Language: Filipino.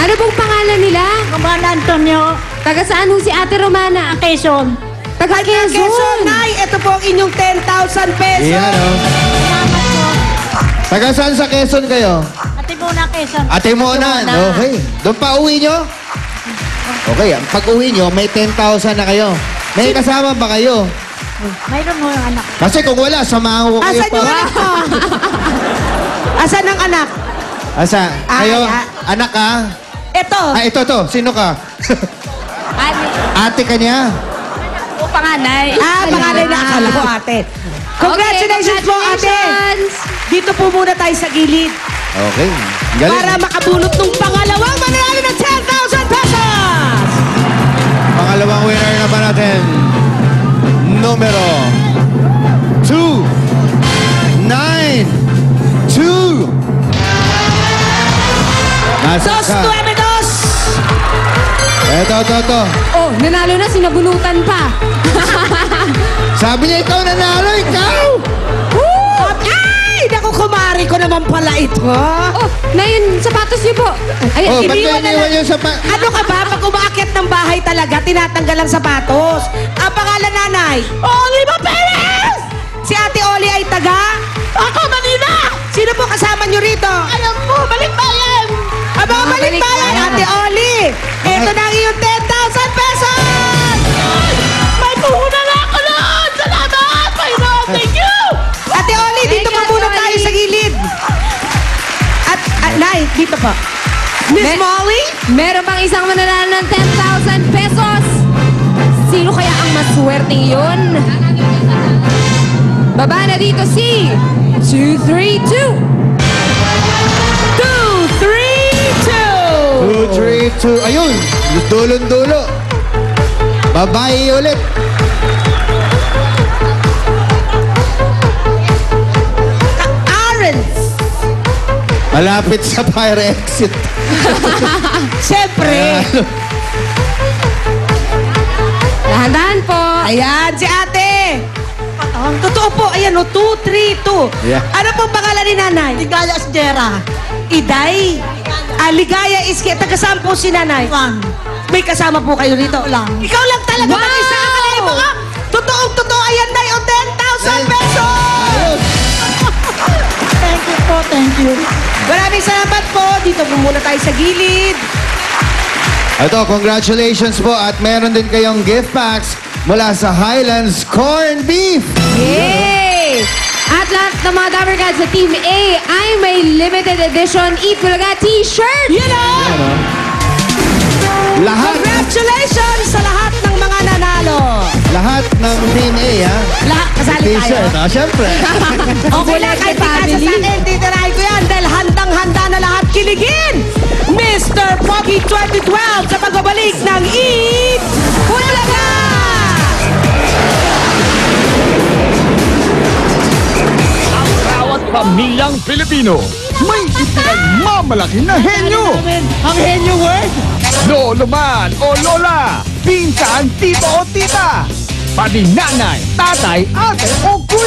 Ano pong pangalan nila? Romana Antonio. Taga saan ho si Ate Romana? Quezon. Taga Quezon, Quezon. Nay, ito po ang inyong 10,000 pesos. Yan, oh. Salamat po. Taga saan sa Quezon kayo? Ate Mona, Quezon. Ate Mona. Okay. Doon pa uwi nyo? Okay, pag uwi nyo, may 10,000 na kayo. May kasama ba kayo? Mayroon mo yung anak. Kasi kung wala, samahan ko kayo Asan pa. yung anak ko? Asan ang anak? Asa? Kayo? Ay, Anak ka? Ito. Ito. Sino ka? Ate ka niya? O panganay. Pangalan na akala ko ate. Congratulations po ate. Congratulations. Dito po muna tayo sa gilid. Okay. Galing. Para makabulot ng pangalawang mananalo ng 10,000 pesos! Pangalawang winner naman natin. Numero 292. Nasa Dos ka? Nuevedos! Ito. Oh, nanalo na, sinabunutan pa. Sabi niya ikaw nanalo, ikaw! Ay! Naku, kumari ko naman pala ito. Oh, na yun, sapatos niyo po. Ayan, Oh, ba't iniwan kayo na iniwan lang. yung sapa? Ano ka ba? Pag umaakyat ng bahay talaga, tinatanggal ang sapatos. Ang pangalan nanay? Oliva Perez! Si Ate Oli ay taga? Ako, Manila! Sino po kasama niyo rito? Alam po, Balikbayan! Aba, Balikbayan! Balikbayan. Ate Oli! Ito na ang iyong 10,000 pesos! May puhunan na ako noon! Salamat! Mayroon! Thank you! Ate Oli, dito Thank pa you, muna Ate tayo Oli. sa gilid. At, Nay, dito pa. Miss Me- Molly? Meron pang isang mananalo ng 10,000 pesos. Sino kaya ang maswerteng yun? Baba na dito si 232. 232! 232. Ayun! Dulon-dulo. Babae ulit. Arens! Malapit sa fire exit. Siyempre! Dahan-dahan po. Ayan, si ate! Totoo po, ayan o, 232. Yeah. Ano pong pangalan ni nanay? Ligaya Asdera. Iday? Ligaya Iske. Taga saan po si nanay? Juan. May kasama po kayo rito? Lang. Ikaw lang talaga Wow! mag-isa ka kalay mo ka? Totoong-totoo, ayan na yung 10,000 pesos! Ayun. Thank you po, thank you. Maraming salamat po. Dito po muna tayo sa gilid. Ito, congratulations po at meron din kayong gift packs mula sa Highlands Corn Beef. Yay! At lahat ng mga Dabber Gods sa Team A ay may limited edition Eat Bulaga t-shirt. You know! Lahat Congratulations sa lahat ng mga nanalo. ng Team A, ha? Lahat, kasali tayo. T-shirt, syempre. Okay lang, kahit di ka sa akin, titirahin ko yan dahil handang-handa na lahat kiligin. Mr. Pogi 2012 sa pagbabalik ng Eat Bulaga! Bawat pamilyang Pilipino may ipinagmamalaki na henyo. Ang henyo word? Lolo man o lola, pinsan, tito o tita, pati nanay, tatay, ate o kuya.